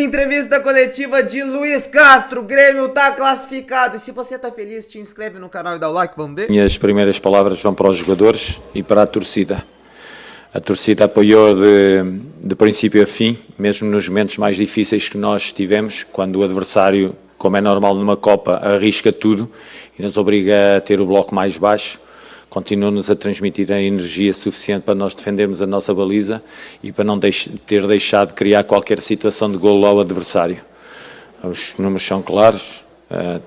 Entrevista coletiva de Luiz Castro, o Grêmio tá classificado. E se você tá feliz, te inscreve no canal e dá o like, vamos ver? Minhas primeiras palavras vão para os jogadores e para a torcida. A torcida apoiou de princípio a fim, mesmo nos momentos mais difíceis que nós tivemos, quando o adversário, como é normal numa Copa, arrisca tudo e nos obriga a ter o bloco mais baixo. Continuou-nos a transmitir a energia suficiente para nós defendermos a nossa baliza e para não ter deixado de criar qualquer situação de golo ao adversário. Os números são claros,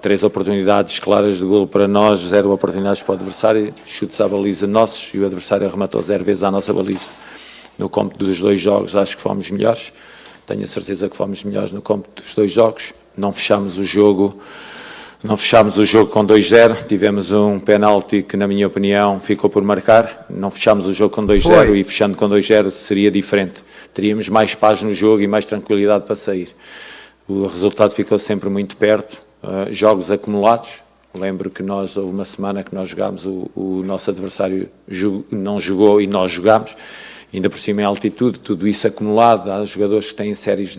3 oportunidades claras de golo para nós, 0 oportunidades para o adversário, chutes à baliza nossos e o adversário arrematou 0 vezes à nossa baliza. No cômputo dos 2 jogos acho que fomos melhores, tenho a certeza que fomos melhores no cômputo dos 2 jogos, não fechámos o jogo com 2-0, tivemos um penalti que, na minha opinião, ficou por marcar. Não fechámos o jogo com 2-0 e fechando com 2-0 seria diferente. Teríamos mais paz no jogo e mais tranquilidade para sair. O resultado ficou sempre muito perto. Jogos acumulados. Lembro que houve uma semana que nós jogámos, o nosso adversário não jogou e nós jogámos. Ainda por cima em altitude, tudo isso acumulado. Há jogadores que têm séries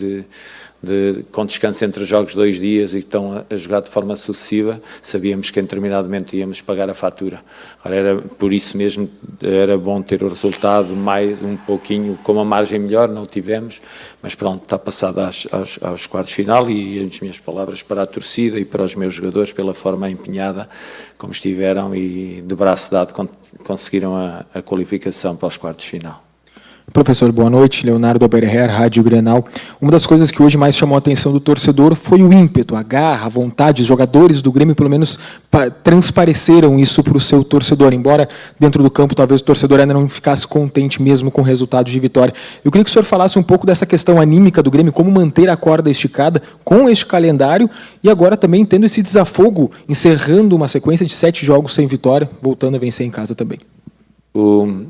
com descanso entre jogos 2 dias e que estão a jogar de forma sucessiva, sabíamos que em determinado momento íamos pagar a fatura. Agora era por isso mesmo, era bom ter o resultado mais um pouquinho, com uma margem melhor, não tivemos, mas pronto, está passado aos quartos de final e as minhas palavras para a torcida e para os meus jogadores pela forma empenhada como estiveram e de braço dado conseguiram a qualificação para os quartos de final. Professor, boa noite. Leonardo Oberher, Rádio Grenal. Uma das coisas que hoje mais chamou a atenção do torcedor foi o ímpeto, a garra, a vontade. Os jogadores do Grêmio, pelo menos, transpareceram isso para o seu torcedor, embora dentro do campo talvez o torcedor ainda não ficasse contente mesmo com o resultado de vitória. Eu queria que o senhor falasse um pouco dessa questão anímica do Grêmio, como manter a corda esticada com este calendário e agora também tendo esse desafogo, encerrando uma sequência de 7 jogos sem vitória, voltando a vencer em casa também.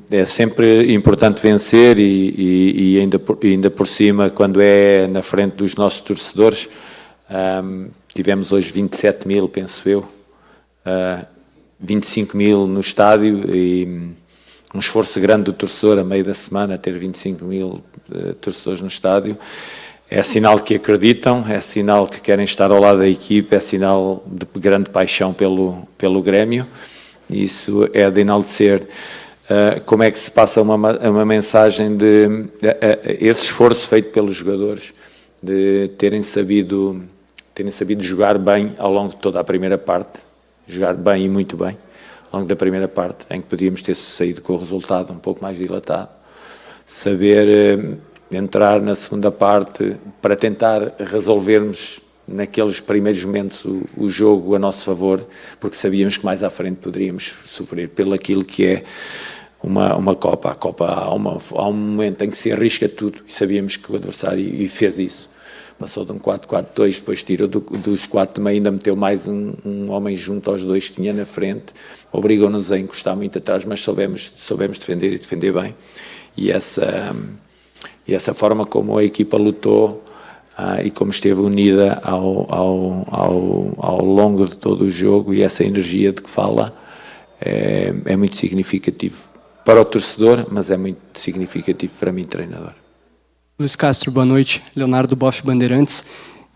É sempre importante vencer e ainda por cima, quando é na frente dos nossos torcedores, tivemos hoje 27 mil, penso eu, 25 mil no estádio e um esforço grande do torcedor a meio da semana, ter 25 mil torcedores no estádio. É sinal que acreditam, é sinal que querem estar ao lado da equipe, é sinal de grande paixão pelo Grêmio, isso é de enaltecer. Como é que se passa uma mensagem de esse esforço feito pelos jogadores de terem sabido jogar bem ao longo de toda a primeira parte, jogar bem e muito bem ao longo da primeira parte, em que podíamos ter saído com o resultado um pouco mais dilatado, saber entrar na segunda parte para tentar resolvermos naqueles primeiros momentos o jogo a nosso favor, porque sabíamos que mais à frente poderíamos sofrer pelo aquilo que é uma Copa. A Copa há um momento em que se arrisca tudo e sabíamos que o adversário fez isso. Passou de um 4-4-2, depois tirou dos 4 também, ainda meteu mais um homem junto aos 2 que tinha na frente, obrigou-nos a encostar muito atrás, mas soubemos defender e defender bem. E essa forma como a equipa lutou e como esteve unida ao longo de todo o jogo e essa energia de que fala é muito significativo para o torcedor, mas é muito significativo para mim, treinador. Luiz Castro, boa noite. Leonardo Boff, Bandeirantes.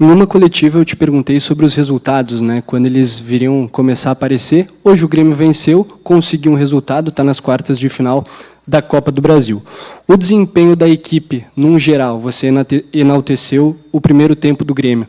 Em uma coletiva eu te perguntei sobre os resultados, né? Quando eles viriam começar a aparecer. Hoje o Grêmio venceu, conseguiu um resultado, está nas quartas de final da Copa do Brasil. O desempenho da equipe, num geral, você enalteceu o primeiro tempo do Grêmio.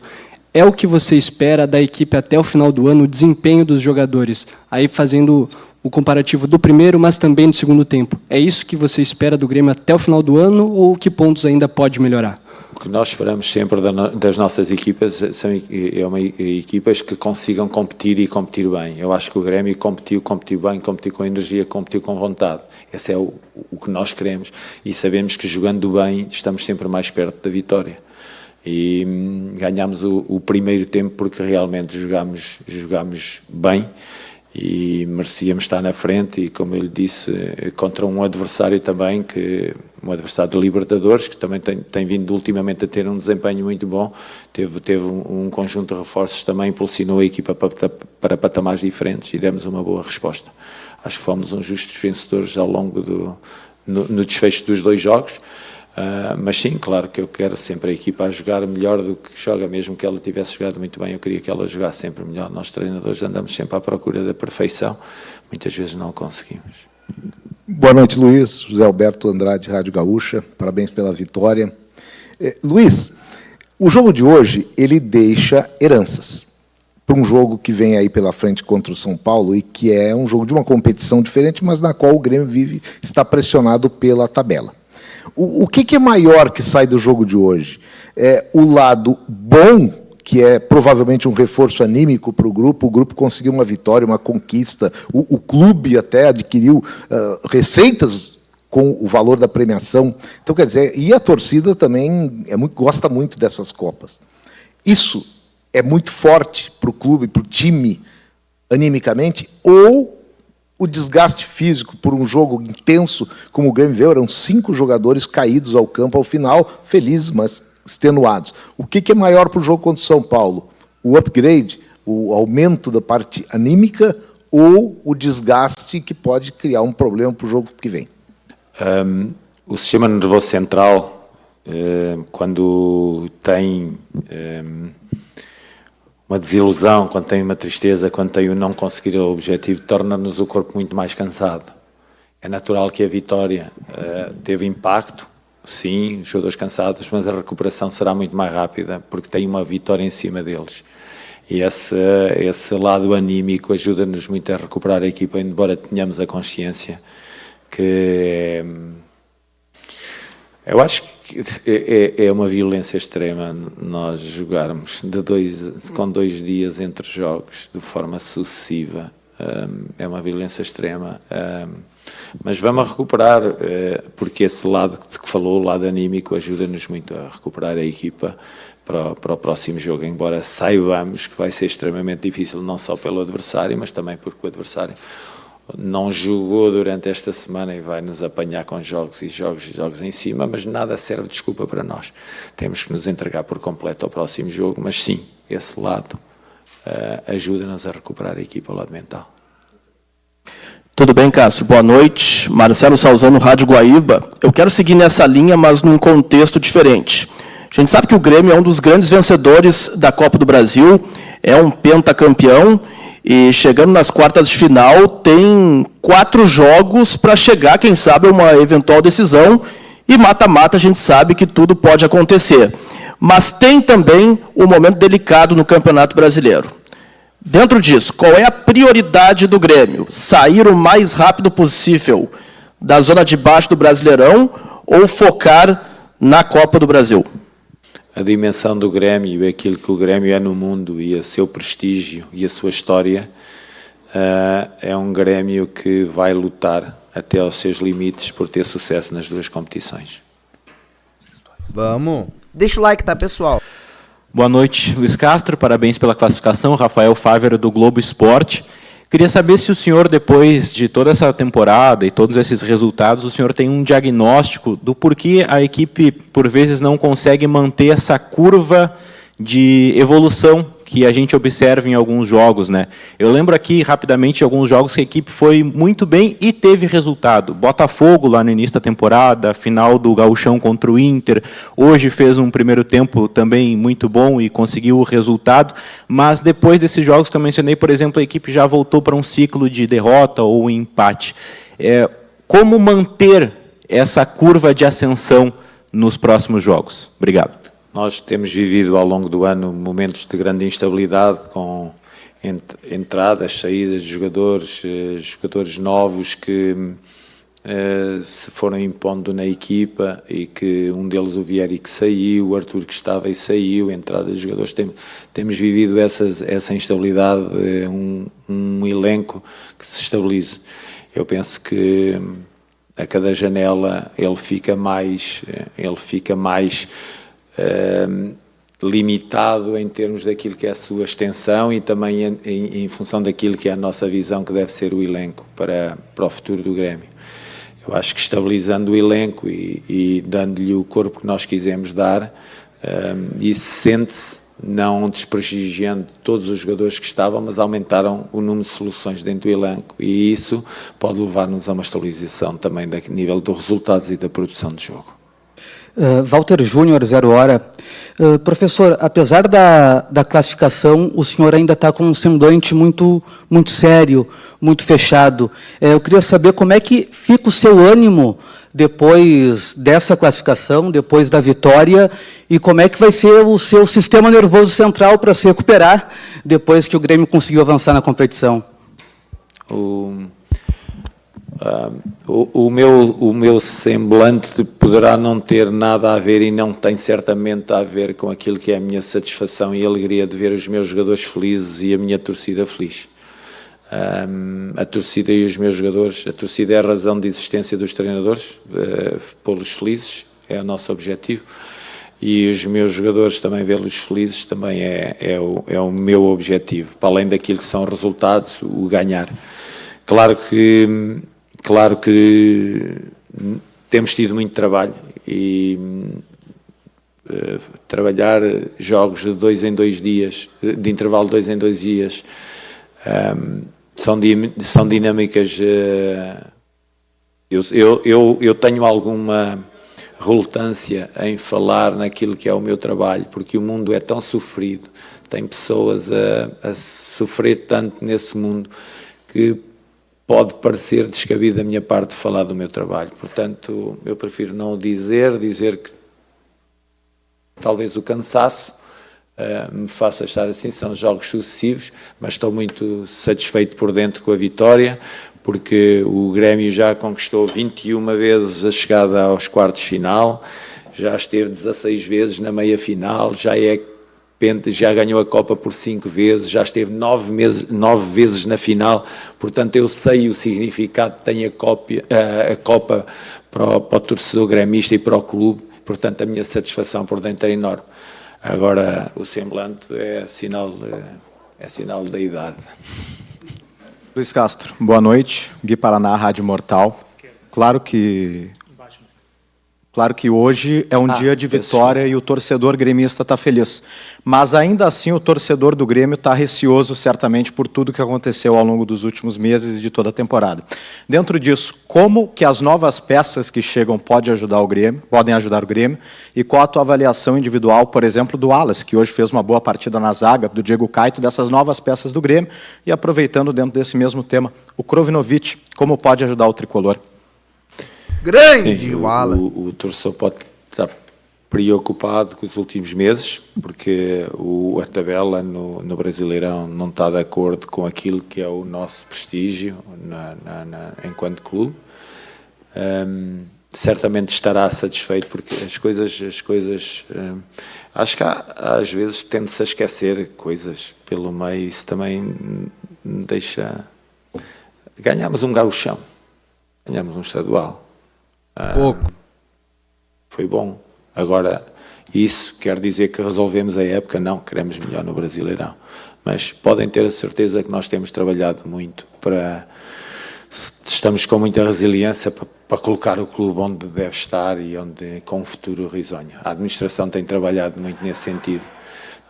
É o que você espera da equipe até o final do ano, o desempenho dos jogadores, aí fazendo o comparativo do primeiro, mas também do segundo tempo. É isso que você espera do Grêmio até o final do ano ou que pontos ainda pode melhorar? O que nós esperamos sempre das nossas equipas são equipas que consigam competir e competir bem. Eu acho que o Grêmio competiu bem, competiu com energia, competiu com vontade. Esse é o que nós queremos e sabemos que jogando bem estamos sempre mais perto da vitória. E ganhámos o primeiro tempo porque realmente jogámos bem e merecíamos estar na frente e, como eu lhe disse, contra um adversário também, um adversário de Libertadores, que também tem vindo ultimamente a ter um desempenho muito bom, teve um conjunto de reforços também, impulsionou a equipa para patamares diferentes e demos uma boa resposta. Acho que fomos uns justos vencedores ao longo no desfecho dos 2 jogos. Mas sim, claro que eu quero sempre a equipa a jogar melhor do que joga, mesmo que ela tivesse jogado muito bem, eu queria que ela jogasse sempre melhor. Nós treinadores andamos sempre à procura da perfeição, muitas vezes não conseguimos. Boa noite, Luiz. José Alberto Andrade, Rádio Gaúcha, parabéns pela vitória. Luiz, o jogo de hoje, ele deixa heranças para um jogo que vem aí pela frente contra o São Paulo e que é um jogo de uma competição diferente, mas na qual o Grêmio está pressionado pela tabela. O que é maior que sai do jogo de hoje? É o lado bom, que é provavelmente um reforço anímico para o grupo conseguiu uma vitória, uma conquista, o clube até adquiriu receitas com o valor da premiação. Então, quer dizer, e a torcida também gosta muito dessas Copas. Isso é muito forte para o clube, para o time, animicamente, ou o desgaste físico por um jogo intenso, como o Grêmio viu, eram 5 jogadores caídos ao campo ao final, felizes, mas extenuados. O que é maior para o jogo contra o São Paulo? O upgrade, o aumento da parte anímica ou o desgaste que pode criar um problema para o jogo que vem? O sistema nervoso central, quando tem uma desilusão, quando tem uma tristeza, quando tem o não conseguir o objetivo, torna-nos o corpo muito mais cansado. É natural que a vitória teve impacto, sim, os jogadores cansados, mas a recuperação será muito mais rápida, porque tem uma vitória em cima deles. E esse lado anímico ajuda-nos muito a recuperar a equipa, embora tenhamos a consciência que eu acho que é uma violência extrema nós jogarmos com 2 dias entre jogos de forma sucessiva. É uma violência extrema. Mas vamos recuperar, porque esse lado que falou, o lado anímico, ajuda-nos muito a recuperar a equipa para o próximo jogo, embora saibamos que vai ser extremamente difícil, não só pelo adversário, mas também porque o adversário não jogou durante esta semana e vai nos apanhar com jogos em cima, mas nada serve de desculpa para nós. Temos que nos entregar por completo ao próximo jogo, mas sim, esse lado ajuda-nos a recuperar a equipa ao lado mental. Tudo bem, Castro? Boa noite. Marcelo Salzano, Rádio Guaíba. Eu quero seguir nessa linha, mas num contexto diferente. A gente sabe que o Grêmio é um dos grandes vencedores da Copa do Brasil, é um pentacampeão, e chegando nas quartas de final, tem 4 jogos para chegar, quem sabe, a uma eventual decisão. E mata-mata, a gente sabe que tudo pode acontecer. Mas tem também um momento delicado no Campeonato Brasileiro. Dentro disso, qual é a prioridade do Grêmio? Sair o mais rápido possível da zona de baixo do Brasileirão ou focar na Copa do Brasil? A dimensão do Grêmio, aquilo que o Grêmio é no mundo e o seu prestígio e a sua história, é um Grêmio que vai lutar até aos seus limites por ter sucesso nas 2 competições. Vamos. Deixa o like, tá, pessoal? Boa noite, Luiz Castro. Parabéns pela classificação. Rafael Fávero, do Globo Esporte. Queria saber se o senhor, depois de toda essa temporada e todos esses resultados, o senhor tem um diagnóstico do porquê a equipe, por vezes, não consegue manter essa curva de evolução que a gente observa em alguns jogos, né? Eu lembro aqui, rapidamente, de alguns jogos que a equipe foi muito bem e teve resultado. Botafogo, lá no início da temporada, final do Gauchão contra o Inter. Hoje fez um primeiro tempo também muito bom e conseguiu o resultado. Mas depois desses jogos que eu mencionei, por exemplo, a equipe já voltou para um ciclo de derrota ou empate. Como manter essa curva de ascensão nos próximos jogos? Obrigado. Nós temos vivido ao longo do ano momentos de grande instabilidade, com entradas, saídas de jogadores novos que se foram impondo na equipa e que um deles, o Vieri, que saiu, o Arthur que estava e saiu, entrada de jogadores. Temos vivido essa instabilidade, um elenco que se estabilize. Eu penso que a cada janela ele fica mais limitado em termos daquilo que é a sua extensão e também em função daquilo que é a nossa visão que deve ser o elenco para o futuro do Grêmio. Eu acho que estabilizando o elenco e dando-lhe o corpo que nós quisemos dar, isso sente-se, não desprestigiando todos os jogadores que estavam, mas aumentaram o número de soluções dentro do elenco e isso pode levar-nos a uma estabilização também a nível dos resultados e da produção de jogo. Walter Júnior, 0 Hora. Professor, apesar da classificação, o senhor ainda está com um semblante muito sério, muito fechado. Eu queria saber como é que fica o seu ânimo depois dessa classificação, depois da vitória, e como é que vai ser o seu sistema nervoso central para se recuperar depois que o Grêmio conseguiu avançar na competição. O meu semblante poderá não ter nada a ver e não tem certamente a ver com aquilo que é a minha satisfação e alegria de ver os meus jogadores felizes e a minha torcida feliz. A torcida e os meus jogadores, a torcida é a razão de existência dos treinadores, pô-los felizes, é o nosso objetivo, e os meus jogadores também vê-los felizes também é o meu objetivo, para além daquilo que são resultados, o ganhar. Claro que temos tido muito trabalho e trabalhar jogos de 2 em 2 dias, de intervalo de 2 em 2 dias, são dinâmicas. Eu tenho alguma relutância em falar naquilo que é o meu trabalho, porque o mundo é tão sofrido, tem pessoas a sofrer tanto nesse mundo que pode parecer descabido da minha parte falar do meu trabalho. Portanto, eu prefiro não o dizer que talvez o cansaço me faça estar assim, são jogos sucessivos, mas estou muito satisfeito por dentro com a vitória, porque o Grêmio já conquistou 21 vezes a chegada aos quartos de final, já esteve 16 vezes na meia-final, já ganhou a Copa por 5 vezes, já esteve 9 vezes na final, portanto eu sei o significado que tem a Copa para o torcedor gremista e para o clube, portanto a minha satisfação por dentro é enorme. Agora o semblante é sinal da idade. Luiz Castro, boa noite. Gui Paraná, Rádio Mortal. Claro que hoje é um dia de vitória e o torcedor gremista está feliz. Mas ainda assim o torcedor do Grêmio está receoso certamente por tudo que aconteceu ao longo dos últimos meses e de toda a temporada. Dentro disso, como que as novas peças que chegam podem ajudar o Grêmio e qual a tua avaliação individual, por exemplo, do Wallace, que hoje fez uma boa partida na zaga, do Diego Caetano, dessas novas peças do Grêmio, e aproveitando dentro desse mesmo tema, o Krovinovic, como pode ajudar o tricolor? Grande Wallace. O torcedor pode estar preocupado com os últimos meses, porque a tabela no Brasileirão não está de acordo com aquilo que é o nosso prestígio enquanto clube. Certamente estará satisfeito, porque as coisas acho que às vezes tende-se a esquecer coisas pelo meio, isso também me deixa... Ganhámos um gauchão, ganhámos um estadual. Pouco. Foi bom. Agora, isso quer dizer que resolvemos a época? Não, queremos melhor no Brasileirão. Mas podem ter a certeza que nós temos trabalhado muito estamos com muita resiliência para colocar o clube onde deve estar e com um futuro risonho. A administração tem trabalhado muito nesse sentido.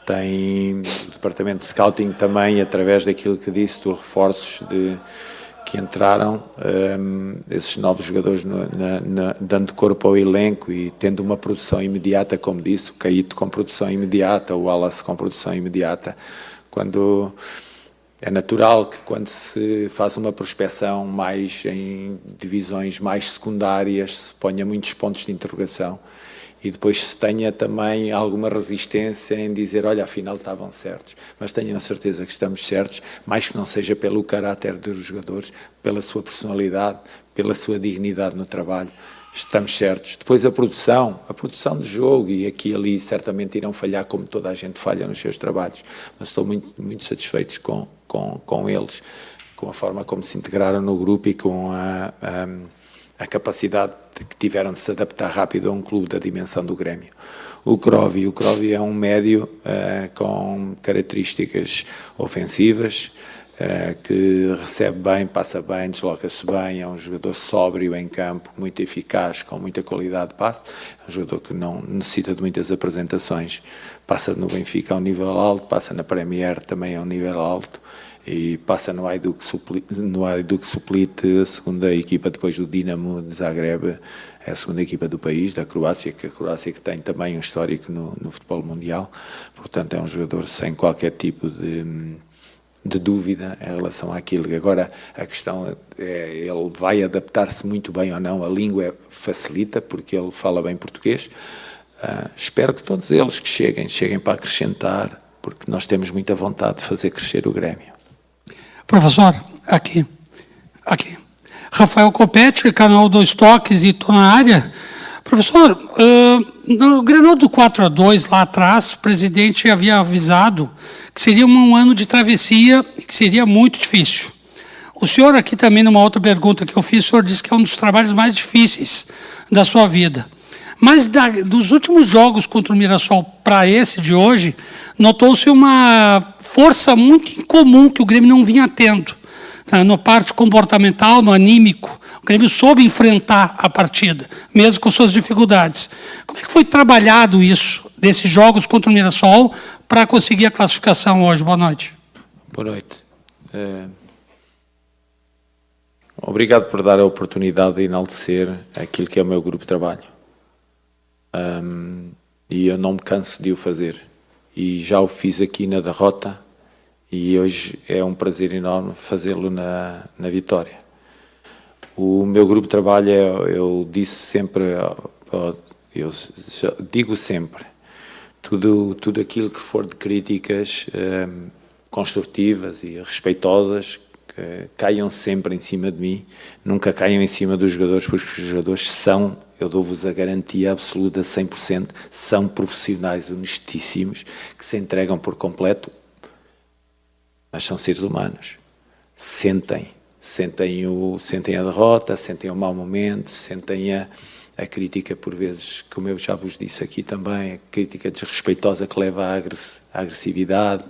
Tem o departamento de scouting também, através daquilo que disse, dos reforços que entraram, esses novos jogadores dando corpo ao elenco e tendo uma produção imediata, como disse, o Caíto com produção imediata, o Wallace com produção imediata. Quando é natural que quando se faz uma prospecção mais em divisões mais secundárias se ponha muitos pontos de interrogação e depois se tenha também alguma resistência em dizer, olha, afinal estavam certos. Mas tenham a certeza que estamos certos, mais que não seja pelo caráter dos jogadores, pela sua personalidade, pela sua dignidade no trabalho. Estamos certos. Depois a produção do jogo, e aqui e ali certamente irão falhar como toda a gente falha nos seus trabalhos, mas estou muito, muito satisfeito com eles, com a forma como se integraram no grupo e com a capacidade que tiveram de se adaptar rápido a um clube da dimensão do Grêmio. O Krovi é um médio com características ofensivas, que recebe bem, passa bem, desloca-se bem, é um jogador sóbrio em campo, muito eficaz, com muita qualidade de passe, é um jogador que não necessita de muitas apresentações, passa no Benfica a um nível alto, passa na Premier também a um nível alto, e passa no Hajduk Split, a segunda equipa depois do Dinamo de Zagreb, é a segunda equipa do país, da Croácia, que a Croácia que tem também um histórico no futebol mundial, portanto é um jogador sem qualquer tipo de dúvida em relação àquilo. Agora, a questão é, ele vai adaptar-se muito bem ou não, a língua facilita, porque ele fala bem português. Espero que todos eles que cheguem para acrescentar, porque nós temos muita vontade de fazer crescer o Grêmio. Professor, aqui. Rafael Copete, canal 2 Toques e estou na área. Professor, no Grenal do 4-2 lá atrás, o presidente havia avisado que seria um ano de travessia e que seria muito difícil. O senhor aqui também, numa outra pergunta que eu fiz, o senhor disse que é um dos trabalhos mais difíceis da sua vida. Mas dos últimos jogos contra o Mirassol para esse de hoje, notou-se uma força muito incomum que o Grêmio não vinha tendo. Na parte comportamental, no anímico, o Grêmio soube enfrentar a partida, mesmo com suas dificuldades. Como é que foi trabalhado isso, desses jogos contra o Mirassol, para conseguir a classificação hoje? Boa noite. Boa noite. Obrigado por dar a oportunidade de enaltecer aquilo que é o meu grupo de trabalho. E eu não me canso de o fazer. E já o fiz aqui na derrota, e hoje é um prazer enorme fazê-lo na vitória. O meu grupo de trabalho, eu disse sempre, eu digo sempre, tudo aquilo que for de críticas construtivas e respeitosas, que caiam sempre em cima de mim, nunca caiam em cima dos jogadores, porque os jogadores são, eu dou-vos a garantia absoluta, 100%, são profissionais honestíssimos, que se entregam por completo, mas são seres humanos. Sentem a derrota, sentem o mau momento, sentem a crítica por vezes, como eu já vos disse aqui também, a crítica desrespeitosa que leva à agressividade,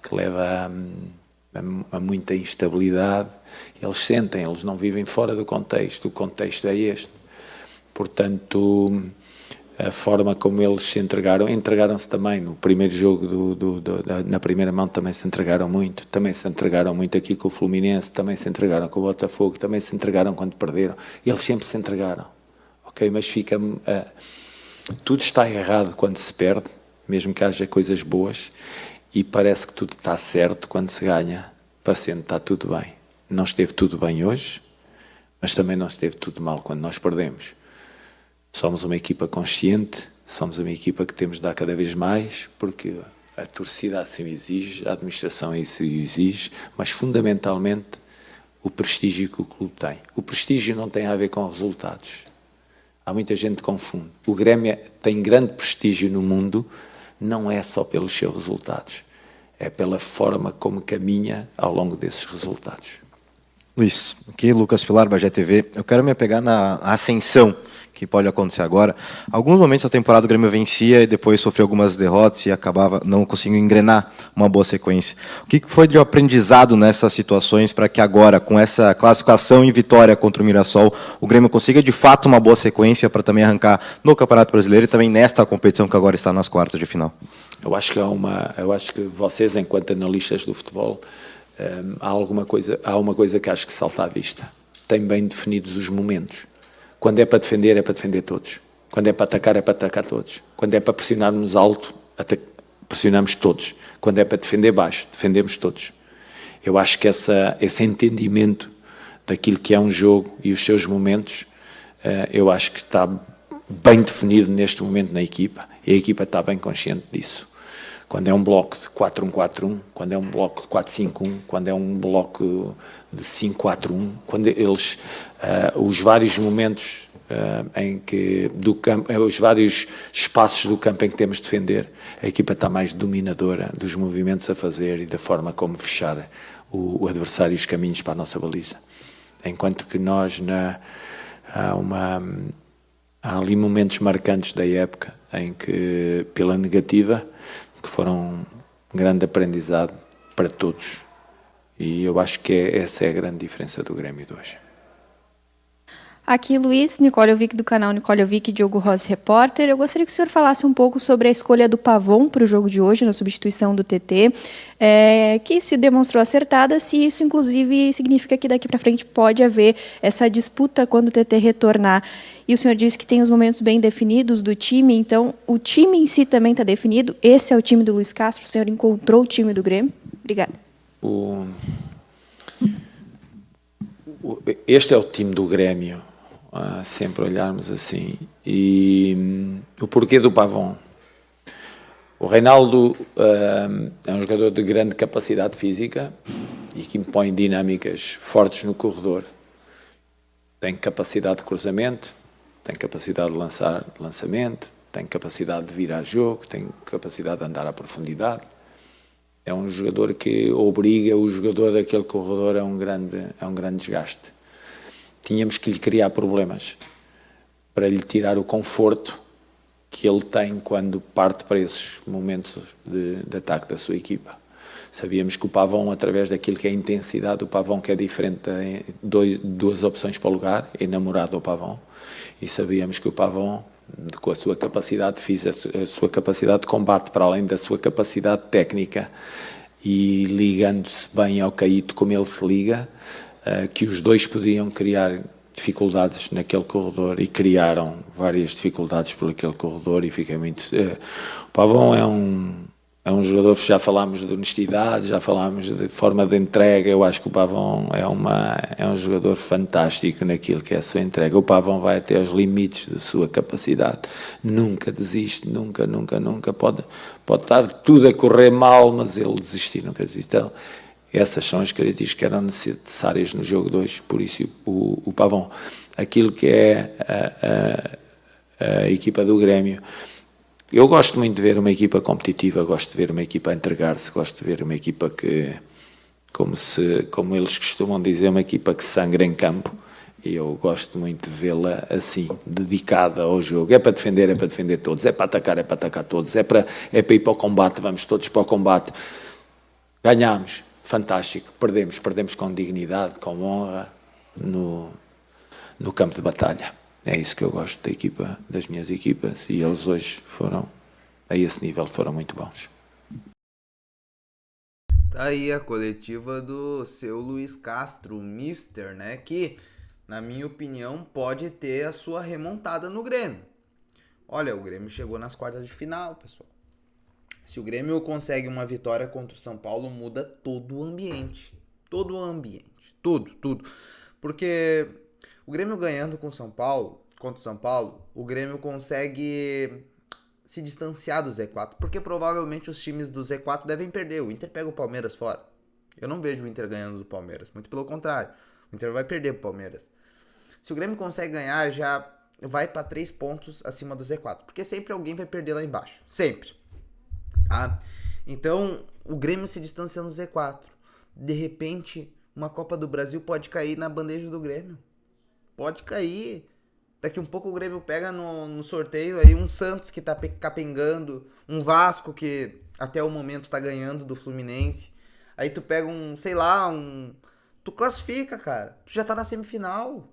que leva a muita instabilidade. Eles sentem, eles não vivem fora do contexto, o contexto é este. Portanto, a forma como eles se entregaram-se também no primeiro jogo, na primeira mão também se entregaram muito aqui com o Fluminense, também se entregaram com o Botafogo, também se entregaram quando perderam, eles sempre se entregaram, ok? Mas tudo está errado quando se perde, mesmo que haja coisas boas, e parece que tudo está certo quando se ganha, parecendo que está tudo bem. Não esteve tudo bem hoje, mas também não esteve tudo mal quando nós perdemos. Somos uma equipa consciente, somos uma equipa que temos de dar cada vez mais, porque a torcida assim exige, a administração isso exige, mas fundamentalmente o prestígio que o clube tem. O prestígio não tem a ver com resultados. Há muita gente que confunde. O Grêmio tem grande prestígio no mundo, não é só pelos seus resultados, é pela forma como caminha ao longo desses resultados. Luiz, aqui Lucas Pilar, Bagé TV. Eu quero me apegar na ascensão que pode acontecer agora. Alguns momentos da temporada o Grêmio vencia e depois sofreu algumas derrotas e acabava não conseguindo engrenar uma boa sequência. O que foi de aprendizado nessas situações para que agora, com essa classificação e vitória contra o Mirassol, o Grêmio consiga de fato uma boa sequência para também arrancar no Campeonato Brasileiro e também nesta competição que agora está nas quartas de final? Eu acho que vocês, enquanto analistas do futebol, há uma coisa que acho que salta à vista. Têm bem definidos os momentos. Quando é para defender todos. Quando é para atacar todos. Quando é para pressionarmos alto, pressionamos todos. Quando é para defender baixo, defendemos todos. Eu acho que esse entendimento daquilo que é um jogo e os seus momentos, eu acho que está bem definido neste momento na equipa, e a equipa está bem consciente disso. Quando é um bloco de 4-1-4-1, quando é um bloco de 4-5-1, quando é um bloco de 5-4-1, quando eles, os vários momentos em que do campo, os vários espaços do campo em que temos de defender, a equipa está mais dominadora dos movimentos a fazer e da forma como fechar o adversário e os caminhos para a nossa baliza. Enquanto que nós, há ali momentos marcantes da época em que, pela negativa, que foram um grande aprendizado para todos, E eu acho que essa é a grande diferença do Grêmio de hoje. Aqui, Luiz, Nicole Ovic, do canal Nicole Ovic, Diogo Rossi, repórter. Eu gostaria que o senhor falasse um pouco sobre a escolha do Pavon para o jogo de hoje, na substituição do TT, que se demonstrou acertada, se isso, inclusive, significa que daqui para frente pode haver essa disputa quando o TT retornar. E o senhor disse que tem os momentos bem definidos do time, então o time em si também está definido? Esse é o time do Luiz Castro? O senhor encontrou o time do Grêmio? Obrigada. Este é o time do Grêmio. Sempre olharmos assim. E o porquê do Pavon? O Reinaldo é um jogador de grande capacidade física e que impõe dinâmicas fortes no corredor. Tem capacidade de cruzamento, tem capacidade de lançamento, tem capacidade de virar jogo, tem capacidade de andar à profundidade. É um jogador que obriga o jogador daquele corredor a um grande desgaste. Tínhamos que lhe criar problemas para lhe tirar o conforto que ele tem quando parte para esses momentos de ataque da sua equipa. Sabíamos que o Pavon, através daquilo que é a intensidade do Pavon, que é diferente de duas opções para o lugar, é enamorado ao Pavon, e sabíamos que o Pavon, com a sua capacidade física, a sua capacidade de combate, para além da sua capacidade técnica, e ligando-se bem ao Caíto como ele se liga, que os dois podiam criar dificuldades naquele corredor, e criaram várias dificuldades por aquele corredor, e fiquei muito... O Pavon é um jogador, já falámos de honestidade, já falámos de forma de entrega. Eu acho que o Pavon é um jogador fantástico naquilo que é a sua entrega. O Pavon vai até aos limites da sua capacidade, nunca desiste, nunca. Pode estar tudo a correr mal, mas ele desistir, nunca desiste. Então, essas são as características que eram necessárias no jogo de hoje. Por isso o Pavon, aquilo que é a equipa do Grêmio, eu gosto muito de ver uma equipa competitiva, gosto de ver uma equipa a entregar-se, gosto de ver uma equipa que, como eles costumam dizer, uma equipa que sangra em campo, e eu gosto muito de vê-la assim, dedicada ao jogo. É para defender todos, é para atacar todos, é para ir para o combate, vamos todos para o combate. Ganhamos, fantástico, perdemos com dignidade, com honra no campo de batalha. É isso que eu gosto da equipa, das minhas equipas, e eles hoje foram, a esse nível, foram muito bons. Tá aí a coletiva do seu Luiz Castro, o Mister, né? Que, na minha opinião, pode ter a sua remontada no Grêmio. Olha, o Grêmio chegou nas quartas de final, pessoal. Se o Grêmio consegue uma vitória contra o São Paulo, muda todo o ambiente. Todo o ambiente. Tudo. Porque o Grêmio ganhando contra o São Paulo, o Grêmio consegue se distanciar do Z4, porque provavelmente os times do Z4 devem perder. O Inter pega o Palmeiras fora. Eu não vejo o Inter ganhando do Palmeiras, muito pelo contrário. O Inter vai perder pro Palmeiras. Se o Grêmio consegue ganhar, já vai para 3 pontos acima do Z4, porque sempre alguém vai perder lá embaixo. Sempre. Tá? Então, o Grêmio se distanciando do Z4. De repente, uma Copa do Brasil pode cair na bandeja do Grêmio. Pode cair. Daqui um pouco o Grêmio pega no sorteio aí um Santos que tá capengando, um Vasco que até o momento tá ganhando do Fluminense. Aí tu pega tu classifica, cara. Tu já tá na semifinal.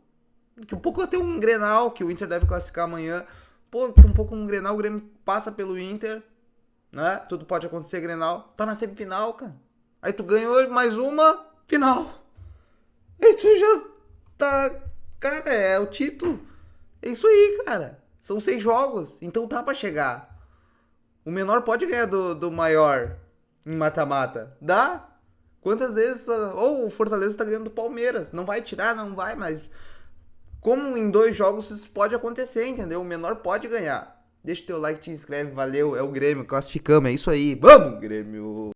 Daqui um pouco vai ter um Grenal que o Inter deve classificar amanhã. Pô, daqui um pouco um Grenal, o Grêmio passa pelo Inter, né? Tudo pode acontecer, Grenal. Tá na semifinal, cara. Aí tu ganhou mais uma final. Aí tu já tá... Cara, é o título. É isso aí, cara. São 6 jogos, então dá pra chegar. O menor pode ganhar do maior em mata-mata. Dá? Quantas vezes... Ou o Fortaleza tá ganhando do Palmeiras. Não vai tirar, não vai, mas... Como em 2 jogos isso pode acontecer, entendeu? O menor pode ganhar. Deixa o teu like, te inscreve, valeu. É o Grêmio, classificamos, é isso aí. Vamos, Grêmio!